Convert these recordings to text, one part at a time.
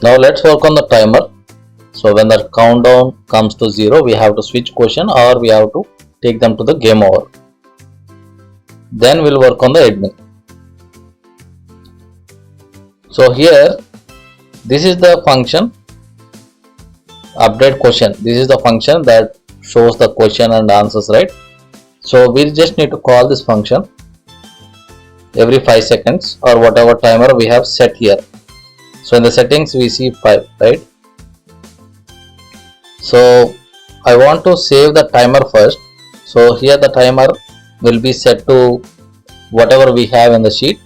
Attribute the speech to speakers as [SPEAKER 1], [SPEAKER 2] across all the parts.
[SPEAKER 1] Now let's work on the timer. So when the countdown comes to 0, we have to switch question or we have to take them to the game over. Then we'll work on the admin. So here, this is the function update question. This is the function that shows the question and answers, right? So we just need to call this function every 5 seconds or whatever timer we have set here. So in the settings we see 5, right? So I want to save the timer first. So here the timer will be set to whatever we have in the sheet.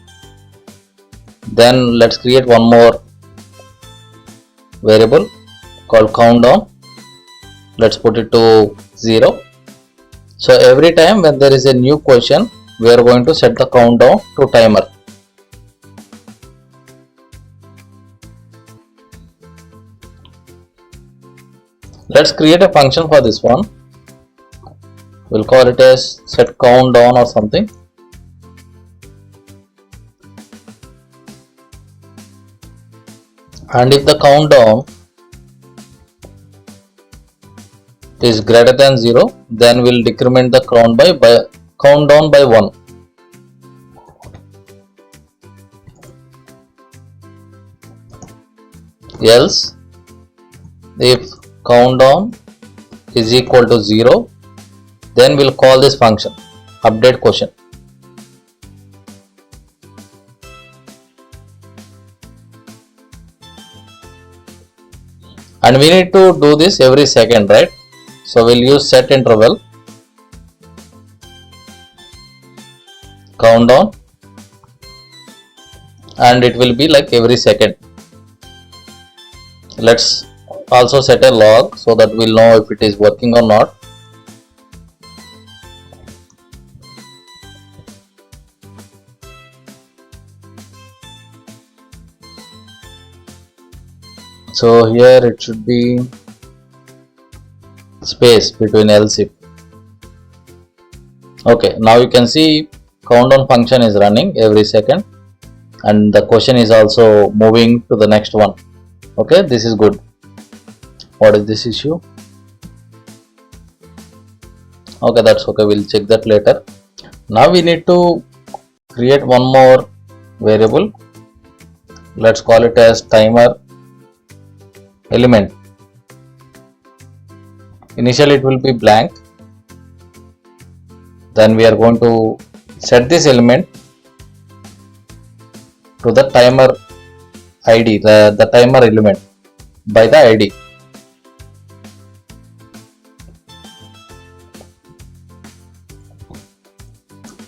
[SPEAKER 1] Then let's create one more variable called countdown. Let's put it to 0. So every time when there is a new question, we are going to set the countdown to timer. Let's create a function for this one. We'll call it as set countdown or something. And if the countdown is greater than 0, then we'll decrement the countdown by 1. Else, if countdown is equal to 0, then we'll call this function update question. And we need to do this every second, right? So we'll use set interval countdown, and it will be like every second. Let's also set a log so that we'll know if it is working or not. So here it should be space between else if. Okay, now you can see countdown function is running every second and the question is also moving to the next one. Okay, this is good. What is this issue? Okay, that's okay, we'll check that later. Now we need to create one more variable. Let's call it as timer element. Initially it will be blank. Then we are going to set this element to the timer ID, the timer element by the ID.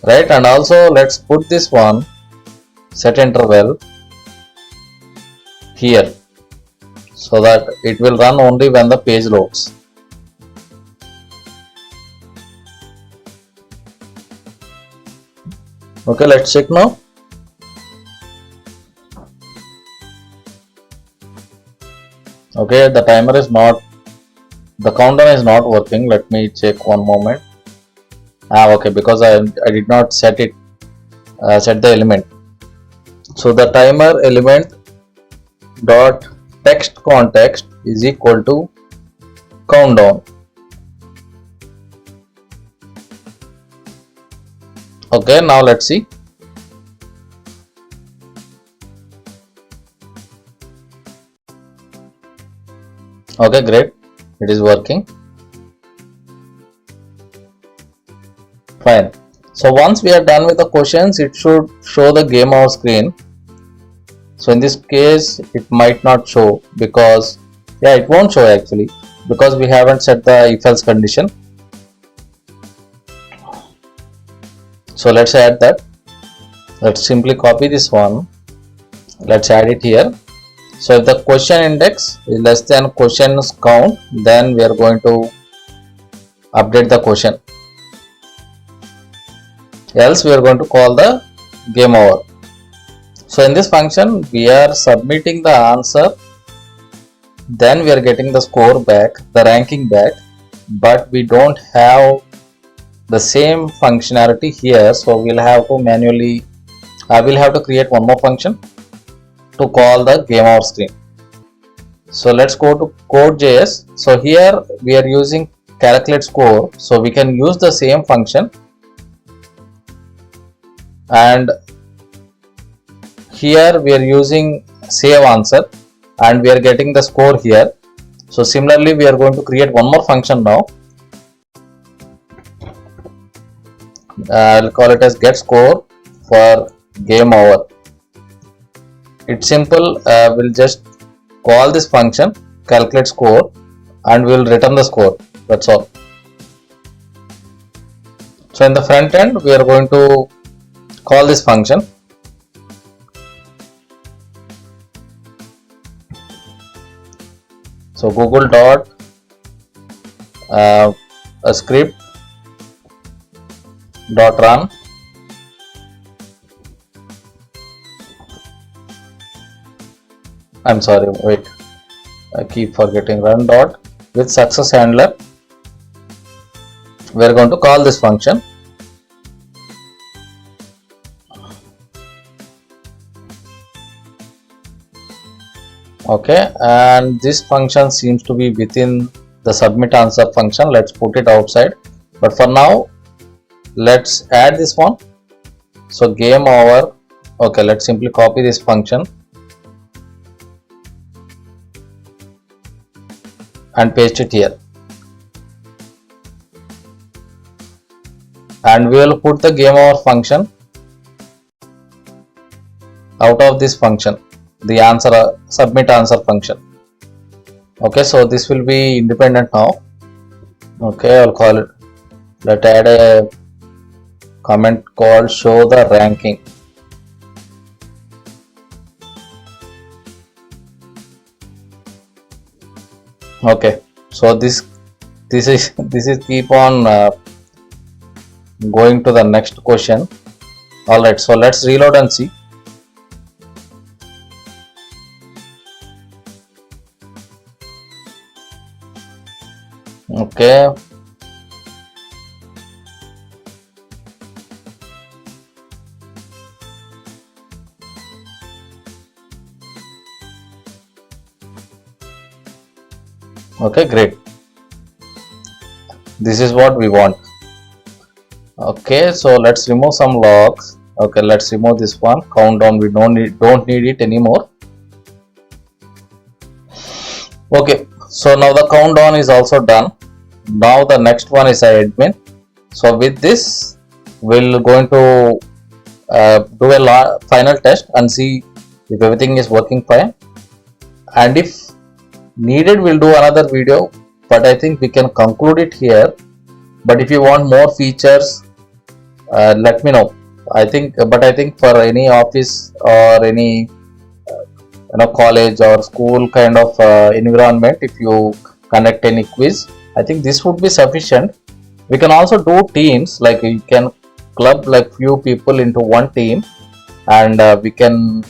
[SPEAKER 1] Right, and also let's put this one set interval here so that it will run only when the page loads. Okay, let's check now. Okay, the countdown is not working. Let me check one moment. Okay, because I did not set the element. So the timer element dot text context is equal to countdown. Okay, now let's see. Okay, great, it is working. Fine. So once we are done with the questions, it should show the game over screen. So in this case it might not show because it won't show actually because we haven't set the if else condition. So let's add that. Let's simply copy this one. Let's add it here. So if the question index is less than questions count, then we are going to update the question. Else we are going to call the game over. So in this function we are submitting the answer, then we are getting the score back, the ranking back, but we don't have the same functionality here. So we'll have to manually, I will have to create one more function to call the game over screen. So let's go to code.js. So here we are using calculate score, so we can use the same function, and here we are using save answer and we are getting the score here. So similarly we are going to create one more function now. I'll call it as get score for game over. It's simple. We'll just call this function calculate score and we'll return the score. That's all. So in the front end we are going to call this function. So google dot a script dot run I'm sorry, wait, I keep forgetting, run dot with success handler. We are going to call this function. Okay, and this function seems to be within the submit answer function. Let's put it outside, but for now let's add this one. So game over. Okay, let's simply copy this function and paste it here, and we will put the game over function out of this function, the answer submit answer function. Okay, so this will be independent now. Okay, I'll call it, let's add a comment called show the ranking. Okay, so this is keep on going to the next question. All right, so let's reload and see. Okay, okay, great. This is what we want. Okay, so let's remove some logs. Okay, let's remove this one countdown. We don't need it anymore. Okay, so now the countdown is also done. Now the next one is admin. So with this we'll going to do a final test and see if everything is working fine, and if needed we'll do another video, but I think we can conclude it here. But if you want more features, let me know. I think for any office or any college or school kind of environment, if you conduct any quiz, I think this would be sufficient. We can also do teams, like you can club like few people into one team, and we can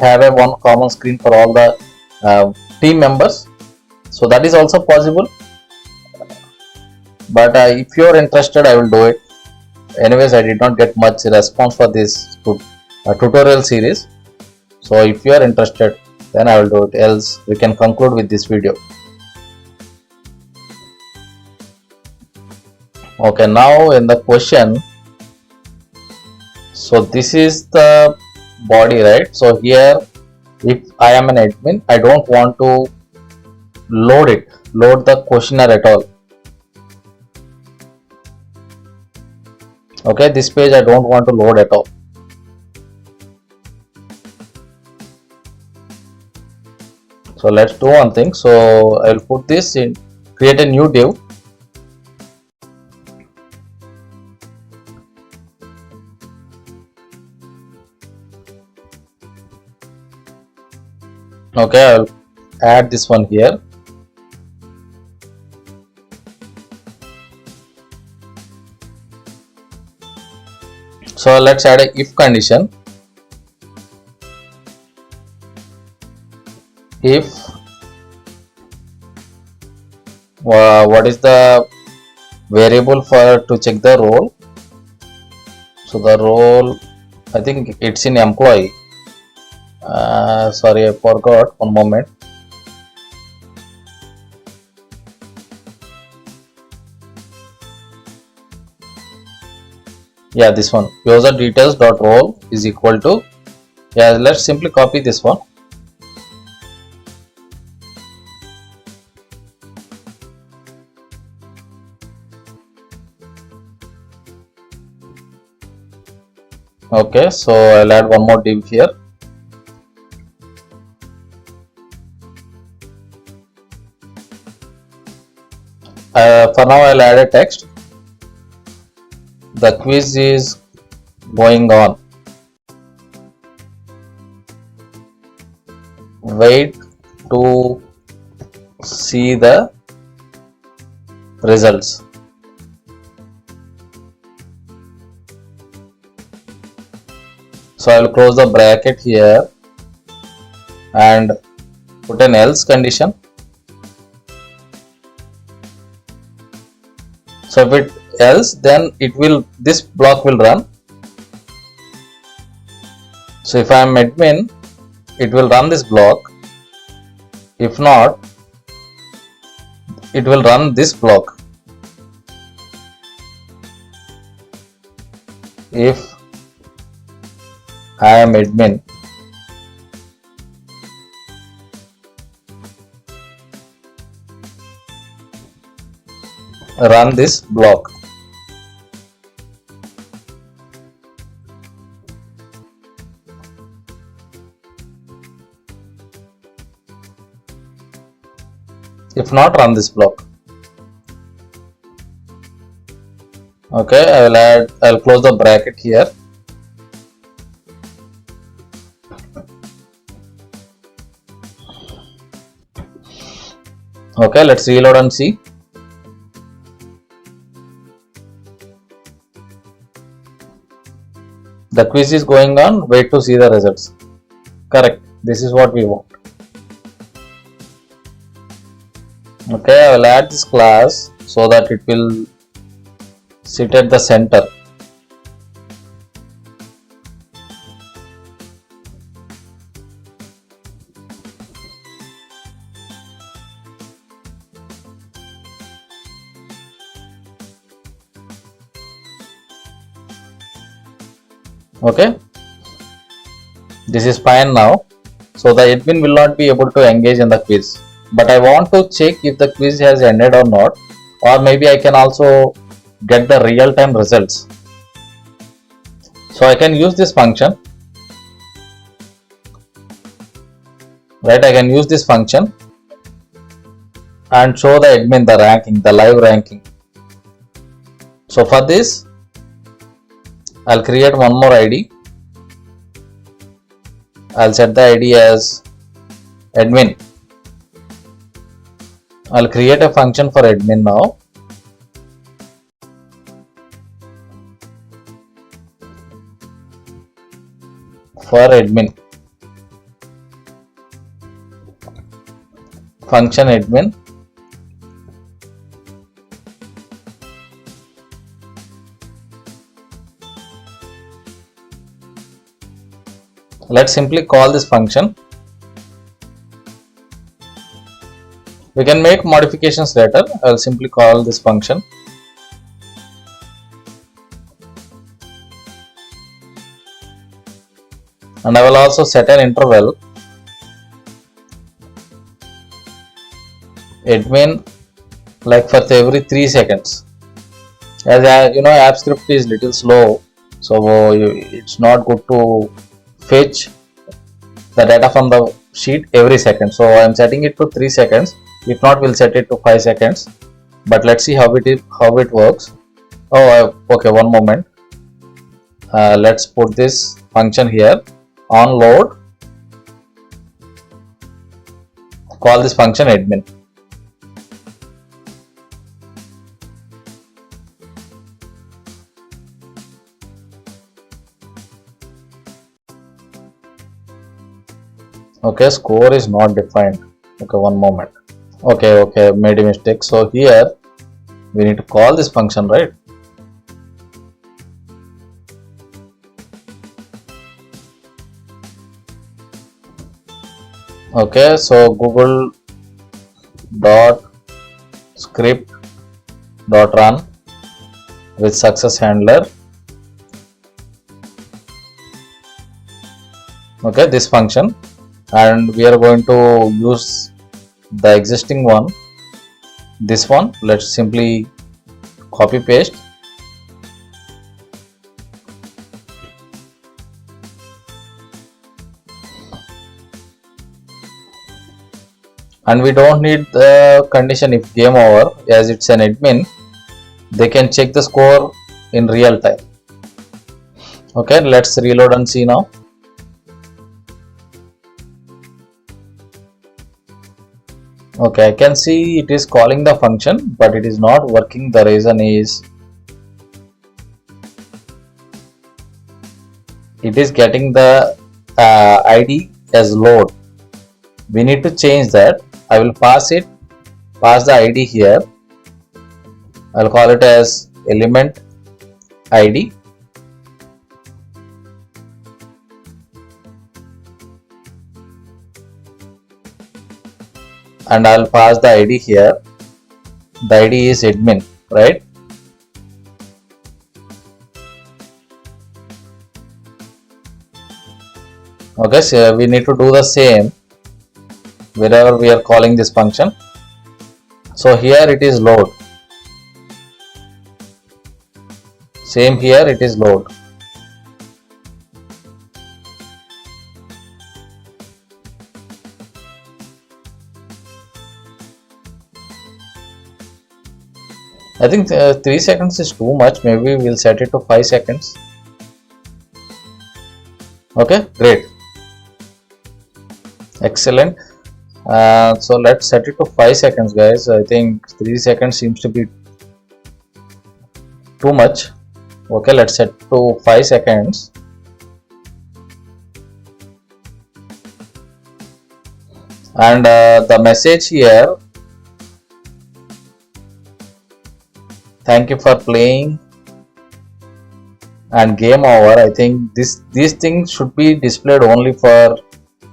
[SPEAKER 1] have a one common screen for all the team members. So that is also possible, but if you are interested I will do it. Anyways, I did not get much response for this tutorial series, so if you are interested then I will do it, else we can conclude with this video. Okay, now in the question, so this is the body, right? So here if I am an admin, I don't want to load the questionnaire at all. Okay, this page I don't want to load at all. So let's do one thing. So I'll put this in, create a new div. Okay, I'll add this one here. So let's add a if condition. If what is the variable for to check the role? So the role, I think it's in employee. Sorry, I forgot. One moment. Yeah, this one, user details dot role is equal to, yeah, let's simply copy this one. Okay, so I'll add one more div here. For now I'll add a text. The quiz is going on. Wait to see the results. So I will close the bracket here and put an else condition. So if it else, then this block will run. So if I am admin, it will run this block. If not, it will run this block. If I am admin, run this block. If not, run this block. Okay, I'll close the bracket here. Okay, let's reload and see. The quiz is going on, wait to see the results. Correct, this is what we want. Okay, I will add this class so that it will sit at the center. Okay, this is fine now. So the admin will not be able to engage in the quiz, but I want to check if the quiz has ended or not, or maybe I can also get the real-time results. So I can use this function, right? I can use this function and show the admin the ranking, the live ranking. So for this, I'll create one more ID. I'll set the ID as admin. I'll create a function for admin now. For admin, function admin. Let's simply call this function. We can make modifications later. I'll simply call this function. And I will also set an interval. Admin, like for every 3 seconds. As you know, app script is little slow, so it's not good to fetch the data from the sheet every second. So I am setting it to 3 seconds. If not, we'll set it to 5 seconds. But let's see how it works. Oh, okay. One moment. Let's put this function here. On load. Call this function admin. Okay, score is not defined. Okay, one moment. Okay, made a mistake. So here we need to call this function, right? Okay, so google dot script dot run with success handler okay, this function, and we are going to use the existing one, this one. Let's simply copy paste, and we don't need the condition if game over, as it's an admin, they can check the score in real time. Okay, let's reload and see now. Okay, I can see it is calling the function, but it is not working. The reason is it is getting the ID as load. We need to change that. I will pass the ID here. I'll call it as element ID, and I'll pass the ID here. The ID is admin, right? Okay, so we need to do the same wherever we are calling this function. So here it is load, same here it is load. I think 3 seconds is too much. Maybe we'll set it to 5 seconds. Okay, great, excellent. So let's set it to 5 seconds, guys. I think 3 seconds seems to be too much. Okay, let's set to 5 seconds. And the message here, thank you for playing and game over. I think these things should be displayed only for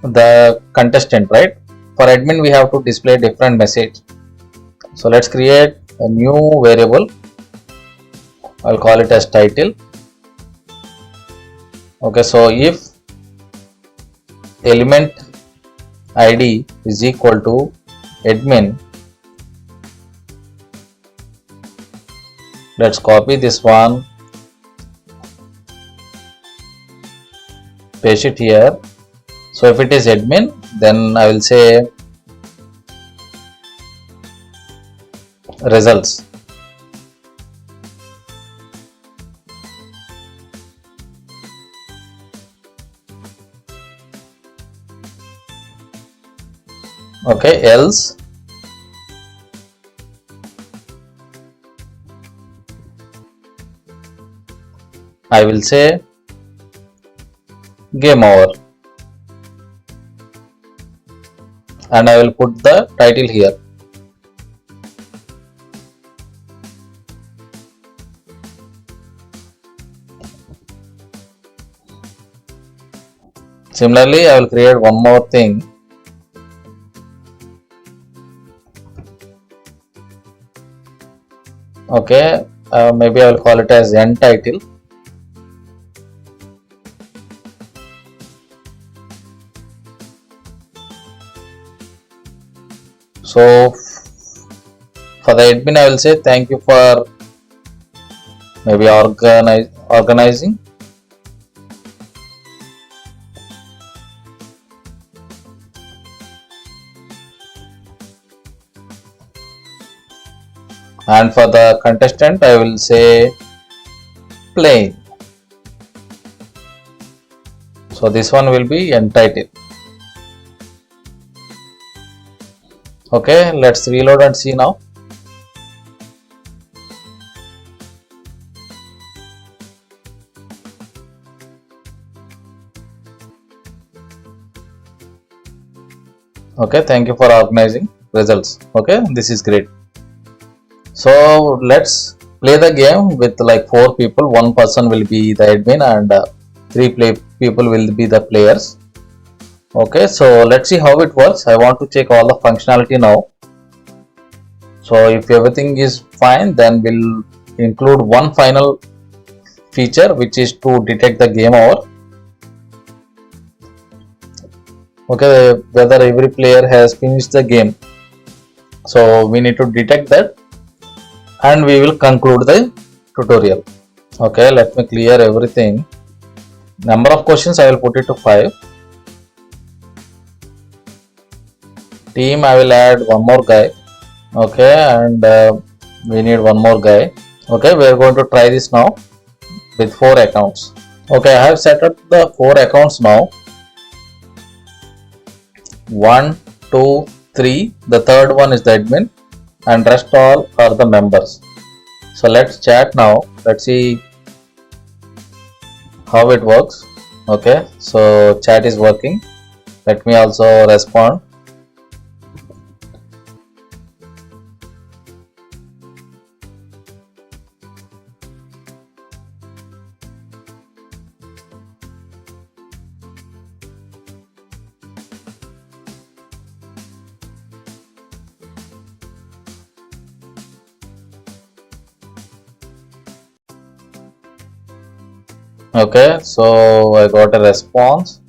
[SPEAKER 1] the contestant, right? For admin we have to display different message. So let's create a new variable. I'll call it as title. Okay, so if element ID is equal to admin, let's copy this one, paste it here. So if it is admin, then I will say results. Okay, else I will say game over, and I will put the title here. Similarly, I will create one more thing. Okay, maybe I will call it as end title. So for the admin I will say thank you for maybe organizing. And for the contestant I will say playing. So this one will be entitled. Okay, let's reload and see now. Okay, thank you for organizing results. Okay, this is great. So let's play the game with like 4 people. One person will be the admin and 3 people will be the players. Okay, so let's see how it works. I want to check all the functionality now. So if everything is fine, then we'll include one final feature, which is to detect the game over. okay, whether every player has finished the game. So we need to detect that and we will conclude the tutorial. Okay, let me clear everything. Number of questions I will put it to 5. Team I will add one more guy. Okay, and we need one more guy. Okay, we are going to try this now with 4 accounts. Okay, I have set up the 4 accounts now. 1, 2, 3. The third one is the admin and rest all are the members. So let's chat now. Let's see how it works. Okay, so chat is working. Let me also respond. Okay, so I got a response.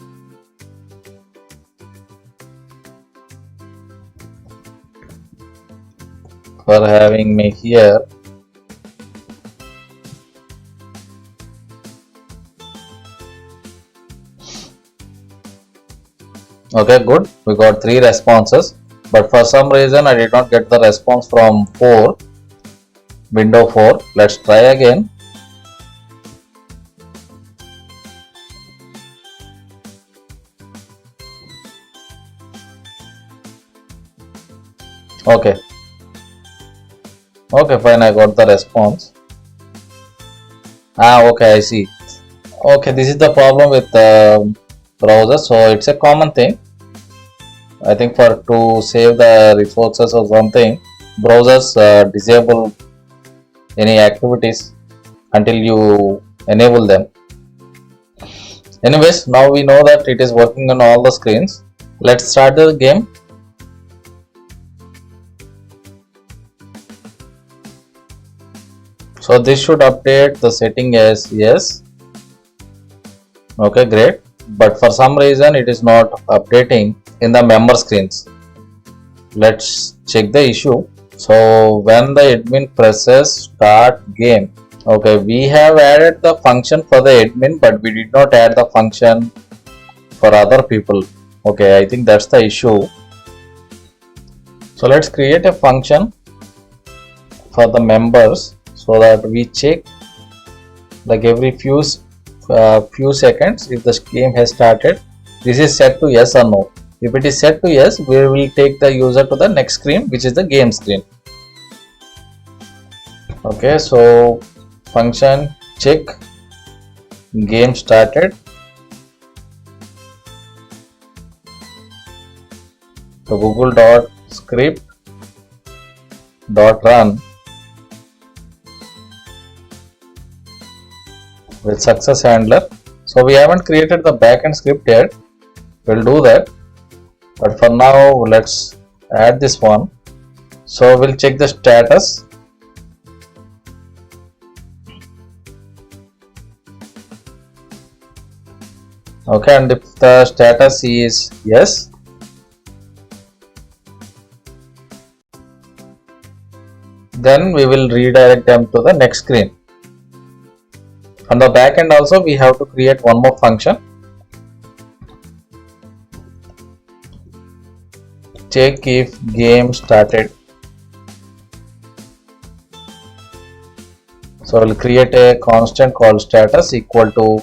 [SPEAKER 1] For having me here. Okay, good. We got 3 responses, but for some reason I did not get the response from 4. Window 4. Let's try again. Okay. Okay, fine. I got the response. Okay, I see. Okay, this is the problem with the browser. So it's a common thing. I think for to save the resources or something, browsers disable any activities until you enable them. Anyways, now we know that it is working on all the screens. Let's start the game. So this should update the setting as yes. Okay, great. But for some reason it is not updating in the member screens. Let's check the issue. So when the admin presses start game, okay, we have added the function for the admin, but we did not add the function for other people. Okay, I think that's the issue. So let's create a function for the members so that we check like every few seconds if the game has started. This is set to yes or no. If it is set to yes, we will take the user to the next screen, which is the game screen. Okay, so function check game started. So google.script.run with success handler. So we haven't created the backend script yet. We'll do that, but for now let's add this one. So we'll check the status. Okay, and if the status is yes, then we will redirect them to the next screen. On the back end also we have to create one more function. Check if game started. So we'll create a constant called status equal to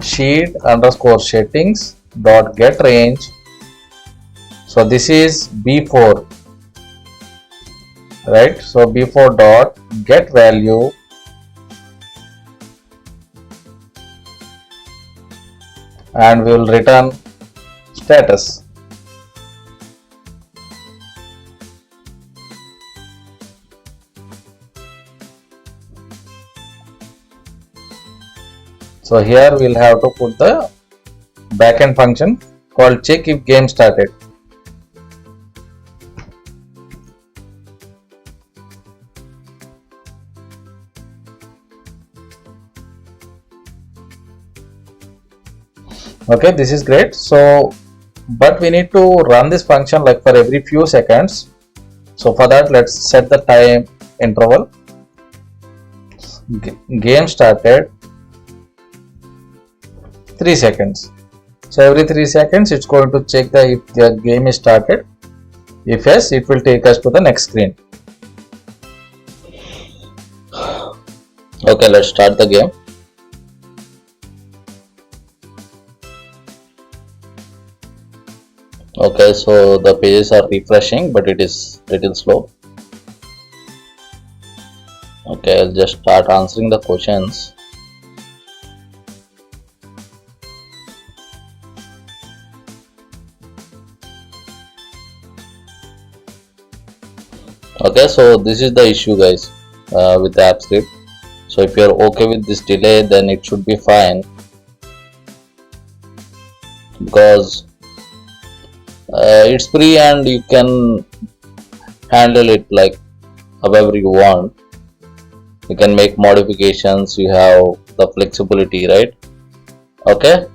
[SPEAKER 1] sheet underscore settings dot get range. So this is b4, right? So b4 dot get value and we will return status. So here we'll have to put the backend function called check if game started. Okay, this is great. So but we need to run this function like for every few seconds. So for that, let's set the time interval. Game started 3 seconds. So every 3 seconds it's going to check if the game is started. If yes, it will take us to the next screen. Okay, let's start the game. Okay, so the pages are refreshing, but it is little slow. Okay, I'll just start answering the questions. Okay, so this is the issue, guys, with the app script. So if you're okay with this delay, then it should be fine, because it's free and you can handle it like however you want. You can make modifications, you have the flexibility, right? Okay,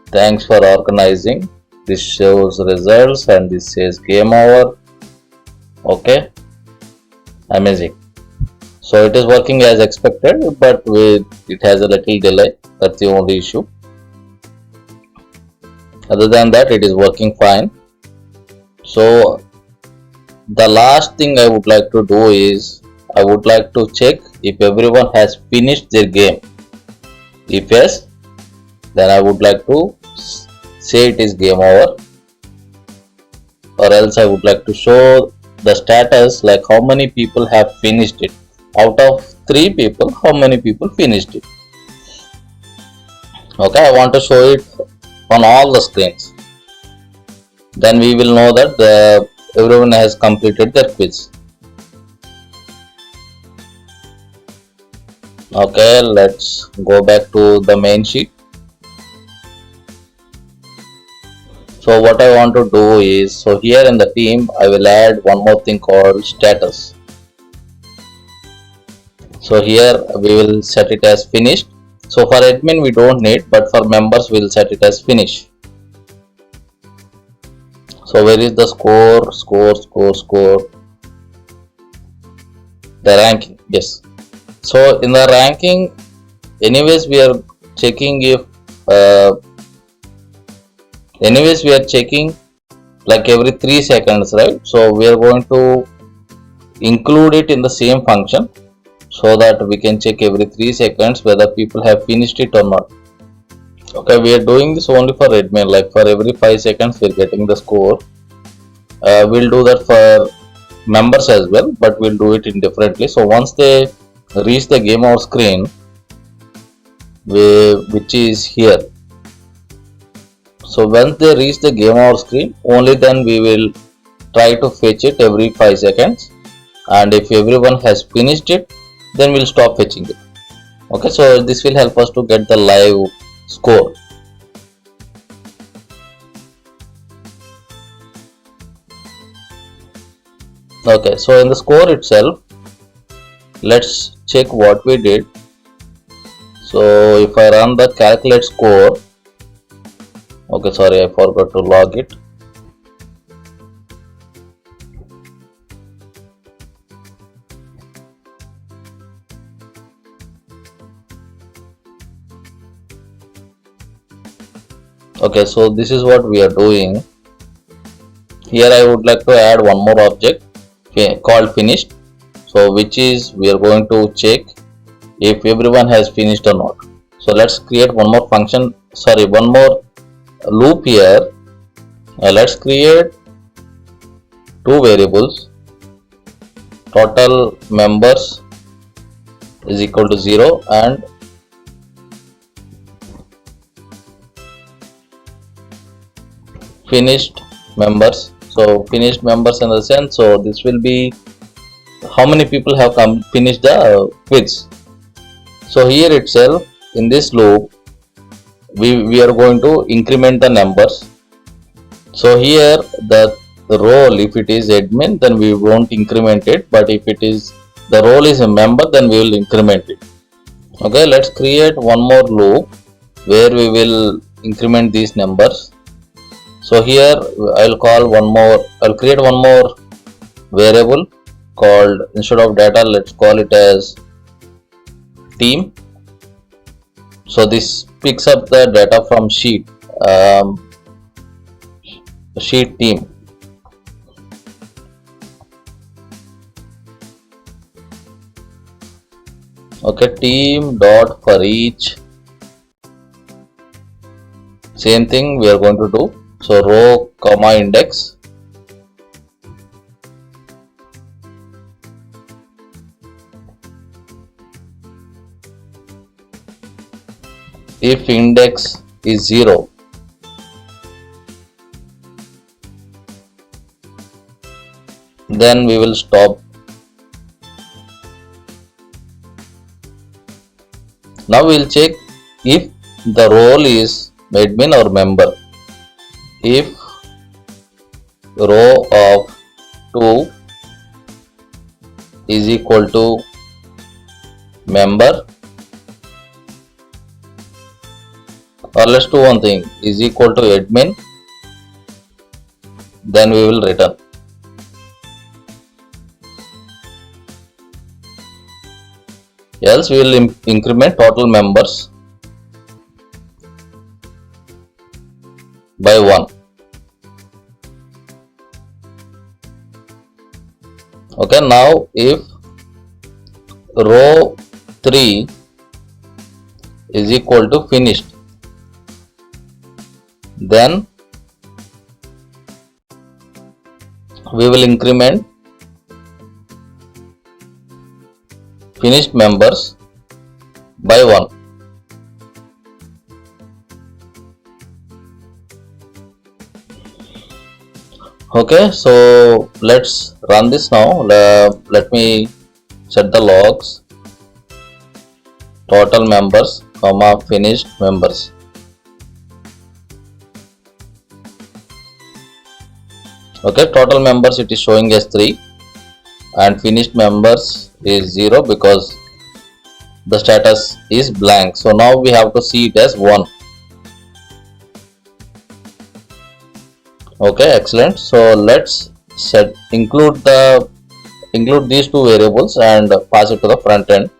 [SPEAKER 1] thanks for organizing. This shows results and this says game over. Okay, amazing. So it is working as expected, but it has a little delay. That's the only issue. Other than that, it is working fine. So the last thing I would like to do is I would like to check if everyone has finished their game. If yes, then I would like to say it is game over, or else I would like to show the status like how many people have finished it. Out of 3 people, how many people finished it? Okay, I want to show it on all the screens. Then we will know that everyone has completed their quiz. Okay, let's go back to the main sheet. So what I want to do is, so here in the team I will add one more thing called status. So here we will set it as finished. So for admin we don't need, but for members we will set it as finish. So where is the score? The ranking, yes. So in the ranking, anyways we are checking if like every 3 seconds, right? So we are going to include it in the same function, so that we can check every 3 seconds whether people have finished it or not. Okay, we are doing this only for admin, like for every 5 seconds we are getting the score. We'll do that for members as well, but we'll do it indifferently. So once they reach the game over screen, which is here, so once they reach the game over screen, only then we will try to fetch it every 5 seconds, and if everyone has finished it, then we'll stop fetching it. Okay, so this will help us to get the live score. Okay, so in the score itself, let's check what we did. So if I run the calculate score, okay, sorry, I forgot to log it. Okay, so this is what we are doing. Here I would like to add one more object called finished. So which is we are going to check if everyone has finished or not. So let's create one more function, sorry, one more loop here. Let's create 2 variables. Total members is equal to 0 and finished members. So finished members in the sense, so this will be how many people have finished the quiz. So here itself in this loop we are going to increment the numbers. So here the role, if it is admin, then we won't increment it, but if it is the role is a member, then we will increment it. Okay, let's create one more loop where we will increment these numbers. So here I'll create one more variable called, instead of data, let's call it as team. So this picks up the data from um, sheet team. Okay, team dot for each, same thing we are going to do. So row comma index, if index is 0, then we will stop. Now we will check if the role is admin or member. If row of 2 is equal to member, or let's do one thing, is equal to admin, then we will return. Else we will increment total members by 1. Okay, now if row 3 is equal to finished, then we will increment finished members by 1. Okay, so let's run this now. Let me set the logs, total members comma finished members. Okay, total members it is showing as 3 and finished members is 0 because the status is blank. So now we have to see it as 1. Okay, excellent. So let's include these two variables and pass it to the front end.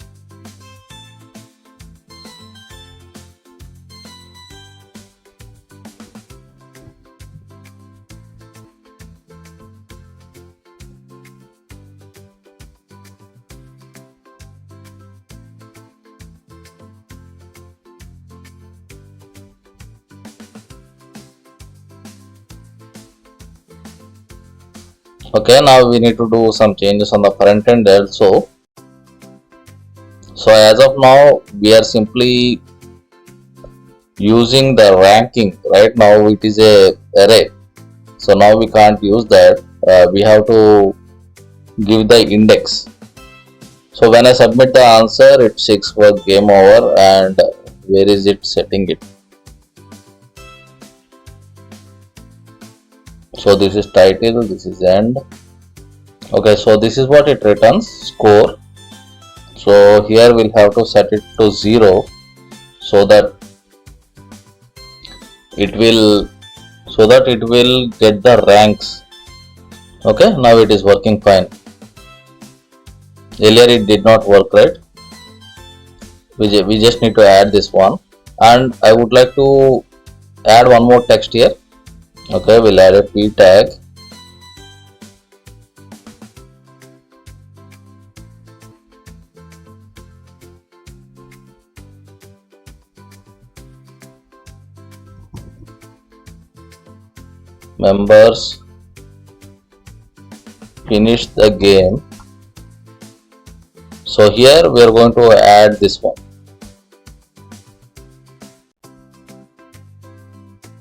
[SPEAKER 1] Okay, now we need to do some changes on the front end also. So as of now we are simply using the ranking. Right now it is a array, so now we can't use that. We have to give the index. So when I submit the answer, it checks for game over, and where is it setting it? So this is title, this is end. Okay, so this is what it returns, score. So here we'll have to set it to 0 so that it will get the ranks. Okay, now it is working fine. Earlier it did not work, right? We just need to add this one, and I would like to add one more text here. Okay, we'll add a p tag. Members finish the game. So here we are going to add this one.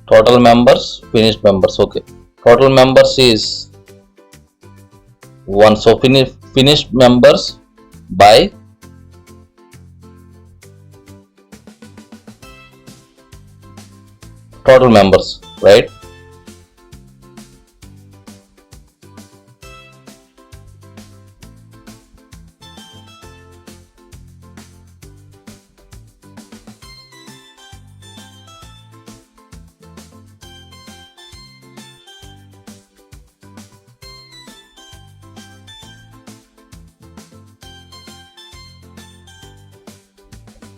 [SPEAKER 1] Total members, finished members. Okay, total members is 1. So finished members by total members, right?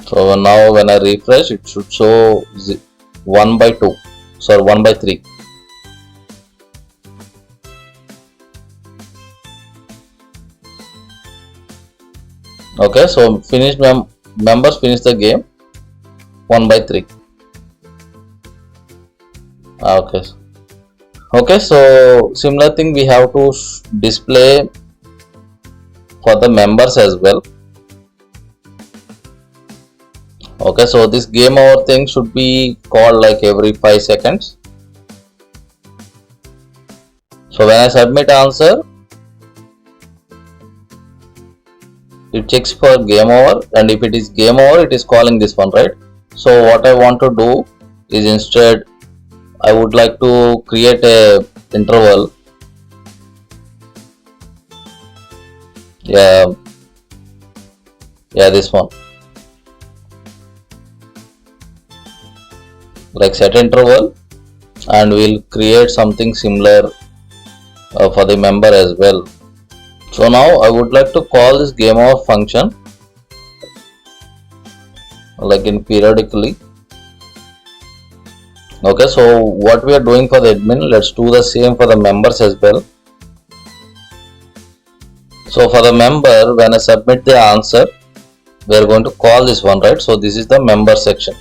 [SPEAKER 1] So now when I refresh, it should show 1 by 2, sorry 1 by 3. Okay, so finished members finish the game 1 by 3. Okay. Okay, so similar thing we have to display for the members as well. Okay, so this game over thing should be called like every 5 seconds. So when I submit answer, it checks for game over, and if it is game over, it is calling this one, right? So what I want to do is, instead I would like to create a interval. Yeah, this one, like set interval, and we'll create something similar for the member as well. So now I would like to call this game over function like in periodically. Okay, so what we are doing for the admin, let's do the same for the members as well. So for the member, when I submit the answer, we are going to call this one, right? So this is the member section.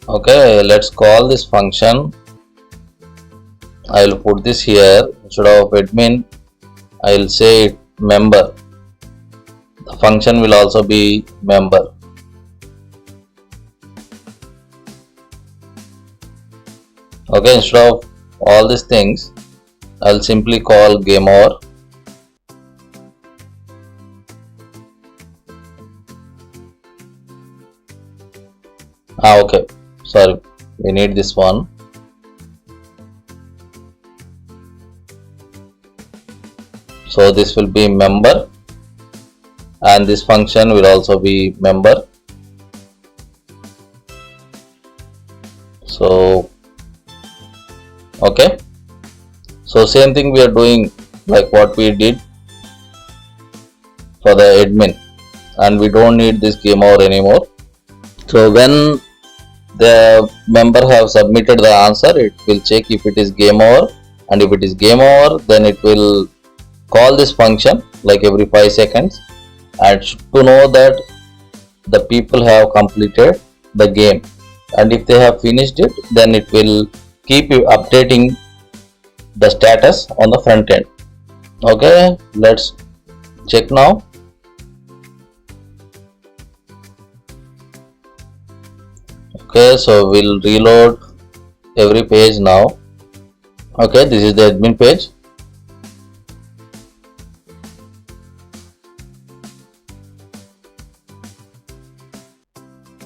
[SPEAKER 1] Okay, let's call this function. I will put this here instead of admin. I will say it member. The function will also be member. Okay, instead of all these things, I will simply call game over. Okay, sorry, we need this one. So this will be member, and this function will also be member. So okay, so same thing we are doing like what we did for the admin, and we don't need this game over anymore. So when the member have submitted the answer, it will check if it is game over, and if it is game over, then it will call this function like every 5 seconds, and to know that the people have completed the game, and if they have finished it, then it will keep you updating the status on the front end. Okay, let's check now. Okay, so we'll reload every page now. Okay, this is the admin page.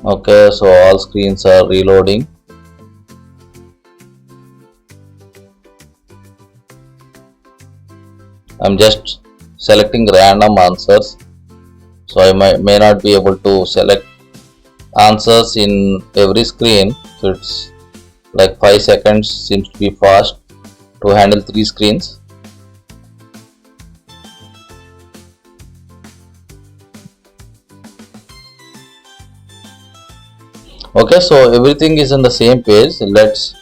[SPEAKER 1] Okay, so all screens are reloading. I'm just selecting random answers, so I may not be able to select answers in every screen. So it's like 5 seconds seems to be fast to handle 3 screens. Okay, so everything is in the same page. Let's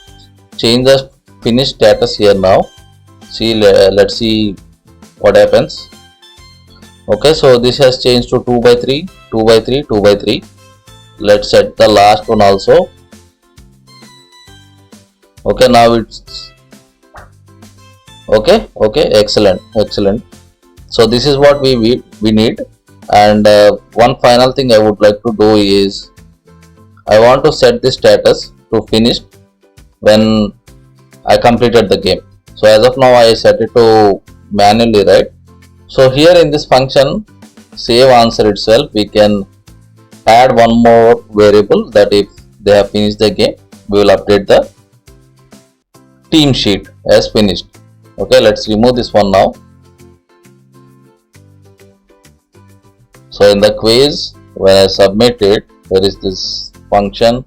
[SPEAKER 1] change the finish status here now. Let's see what happens. Okay, so this has changed to 2 by 3, 2 by 3, 2 by 3. Let's set the last one also. Okay, now it's okay. Excellent. So this is what we need. And one final thing I would like to do is, I want to set the status to finished when I completed the game. So as of now I set it to manually, right? So here in this function save answer itself, we can add one more variable that if they have finished the game, we will update the team sheet as finished. Okay, let's remove this one now. So in the quiz, when I submit it, there is this function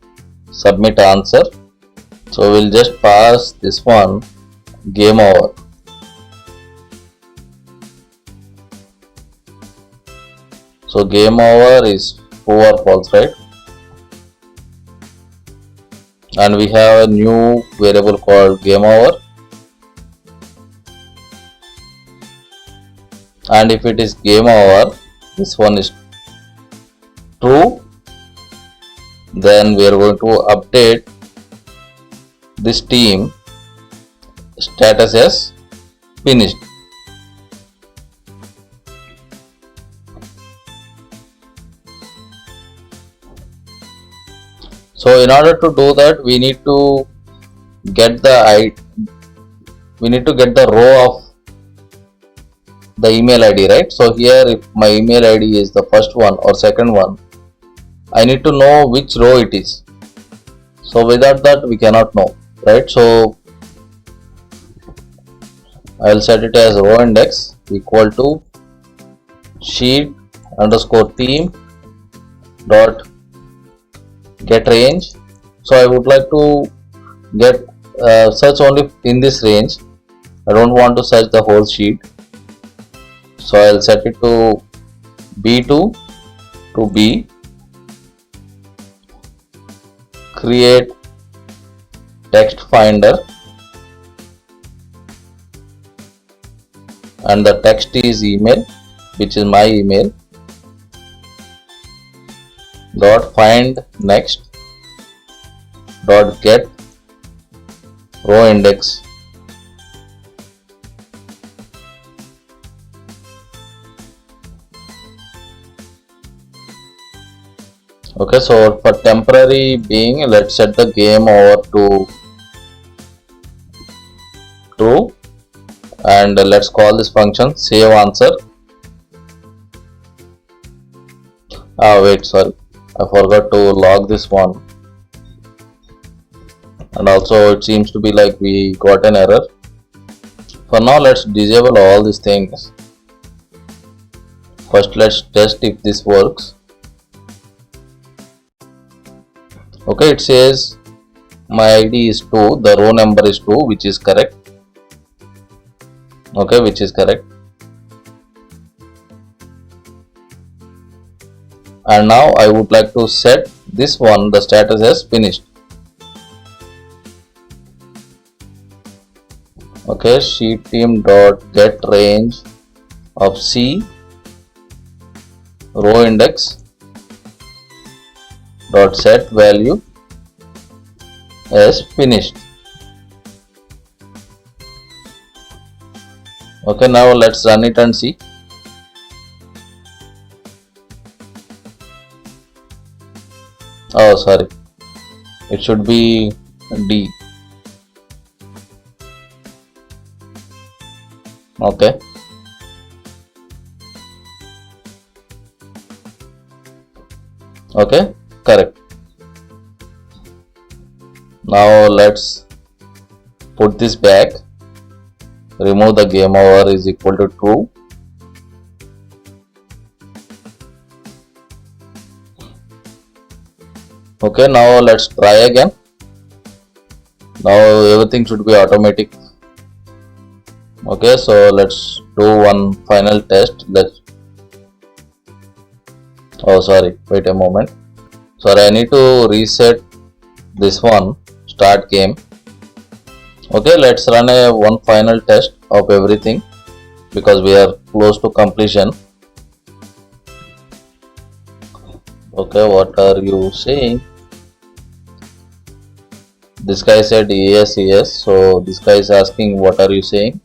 [SPEAKER 1] submit answer. So we'll just pass this one game over. So game over is true or false, right? And we have a new variable called game over, and if it is game over, this one is true, then we are going to update this team status as finished. So in order to do that, we need to get the row of the email ID, right? So here, if my email ID is the first one or second one, I need to know which row it is. So without that, we cannot know, right? So I'll set it as row index equal to sheet underscore theme dot get range. So I would like to get search only in this range. I don't want to search the whole sheet. So I'll set it to B2 to B, create text finder, and the text is email, which is my email, dot find next dot get row index. Okay, so for temporary being, let's set the game over to true, and let's call this function save answer. Wait, sorry, I forgot to log this one, and also it seems to be like we got an error. For now, let's disable all these things. First, let's test if this works. Okay, it says my ID is 2, the row number is 2, which is correct. Okay, which is correct. And now I would like to set this one, the status as finished. Okay, sheet team dot get range of C row index dot set value as finished. Okay, now let's run it and see. Oh, sorry, it should be D. Okay, okay, correct. Now let's put this back. Remove the game over is equal to true. Okay, now let's try again. Now everything should be automatic. Okay, so let's do one final test. Oh, sorry, wait a moment. Sorry, I need to reset this one, start game. Okay, let's run one final test of everything because we are close to completion. Okay, what are you saying? This guy said yes, yes. So this guy is asking, what are you saying?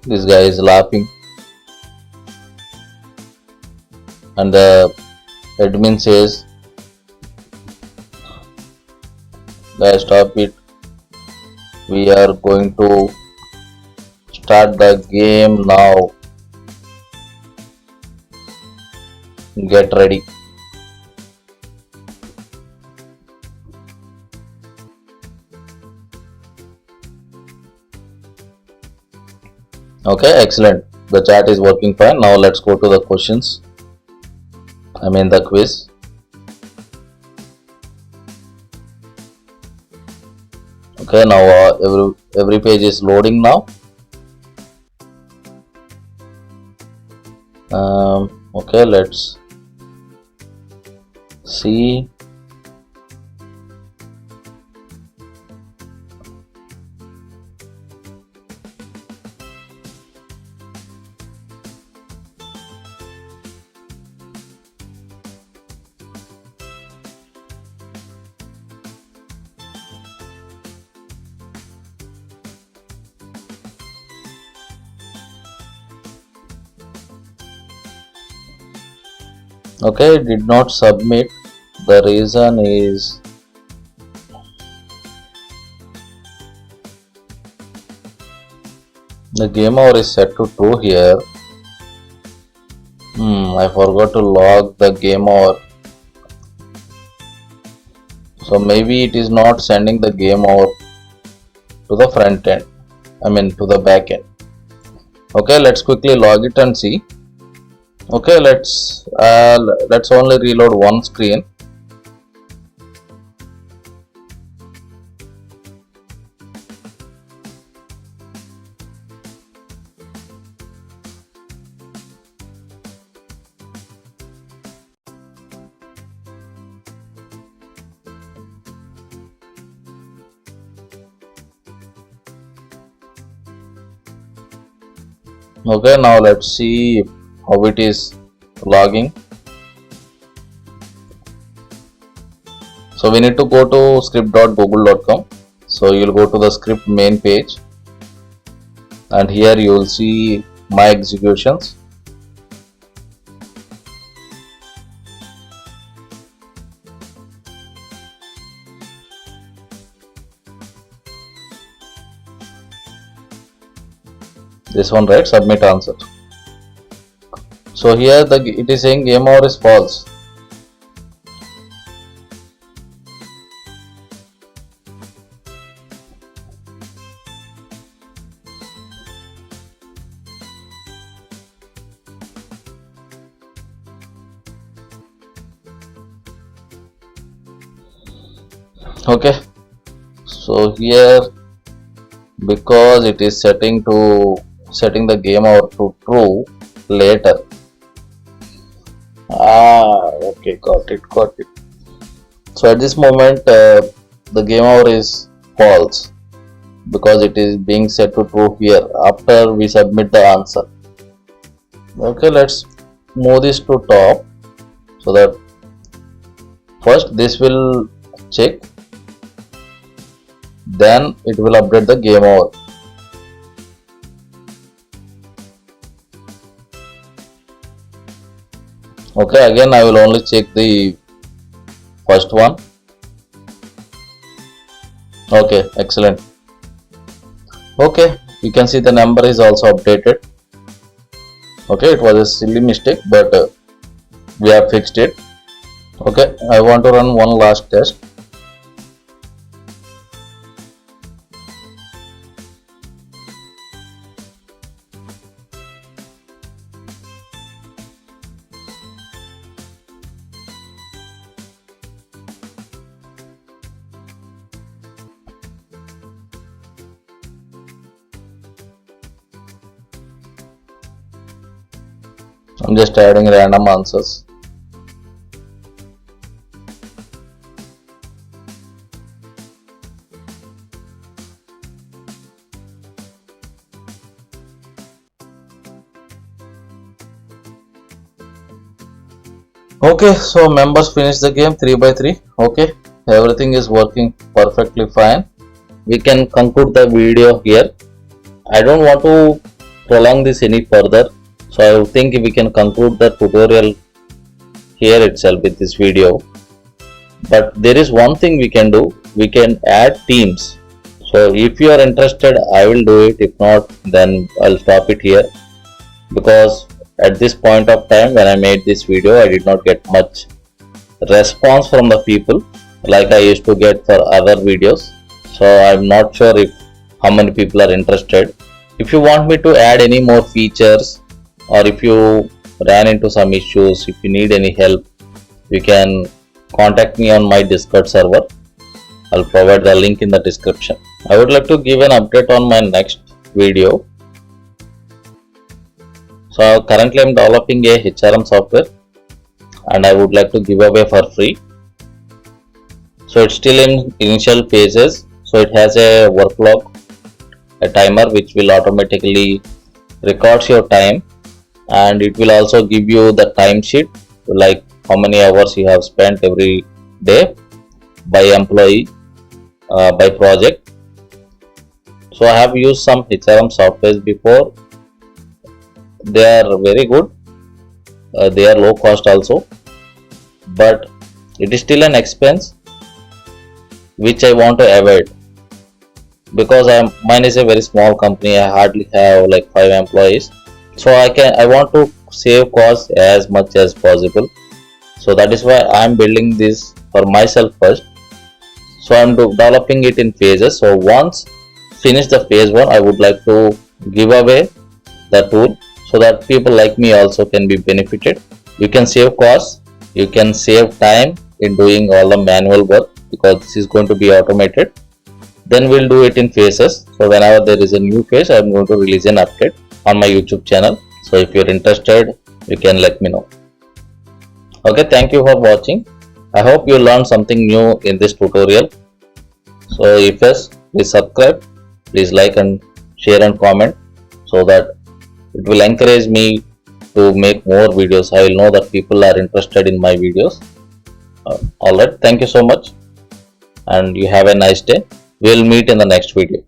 [SPEAKER 1] This guy is laughing. And the admin says, guys, stop it. We are going to start the game now. Get ready. Okay, excellent. The chat is working fine. Now let's go to the questions. I mean the quiz. Okay, now every page is loading now. Okay, let's see. Okay, did not submit. The reason is the game hour is set to true here. I forgot to log the game hour. So maybe it is not sending the game hour to the front end. I mean to the back end. Okay, let's quickly log it and see. Okay, let's only reload one screen. Okay, now let's see how it is logging. So we need to go to script.google.com. So you'll go to the script main page, and here you will see my executions. This one, right? Submit answer. So here it is saying game hour is false. Okay, so here, because it is setting the game hour to true later. Okay, got it. So at this moment the game hour is false because it is being set to true here after we submit the answer. Okay, let's move this to top so that first this will check, then it will update the game hour. Okay, again I will only check the first one. Okay, excellent. Okay, you can see the number is also updated. Okay, it was a silly mistake, but we have fixed it. Okay, I want to run one last test. I'm just adding random answers. Okay, so members finish the game 3 by 3. Okay, everything is working perfectly fine. We can conclude the video here. I don't want to prolong this any further, so I think we can conclude the tutorial here itself with this video. But there is one thing we can do. We can add teams. So if you are interested, I will do it. If not, then I'll stop it here, because at this point of time when I made this video, I did not get much response from the people like I used to get for other videos. So I'm not sure if how many people are interested. If you want me to add any more features, or if you ran into some issues, if you need any help, you can contact me on my Discord server. I'll provide the link in the description. I would like to give an update on my next video. So currently I'm developing a HRM software and I would like to give away for free. So it's still in initial phases. So it has a work log, a timer which will automatically records your time, and it will also give you the timesheet, like how many hours you have spent every day by employee, by project. So I have used some HRM softwares before. They are very good. They are low cost also, but it is still an expense which I want to avoid, because mine is a very small company. I hardly have like 5 employees, so I want to save costs as much as possible. So that is why I am building this for myself first. So I am developing it in phases. So once finish the phase 1, I would like to give away the tool so that people like me also can be benefited. You can save costs, you can save time in doing all the manual work, because this is going to be automated. Then we'll do it in phases. So whenever there is a new phase, I am going to release an update on my YouTube channel. So if you're interested, you can let me know. Okay, thank you for watching. I hope you learned something new in this tutorial. So if yes, please subscribe, please like and share and comment, so that it will encourage me to make more videos. I will know that people are interested in my videos. Alright, thank you so much and you have a nice day. We'll meet in the next video.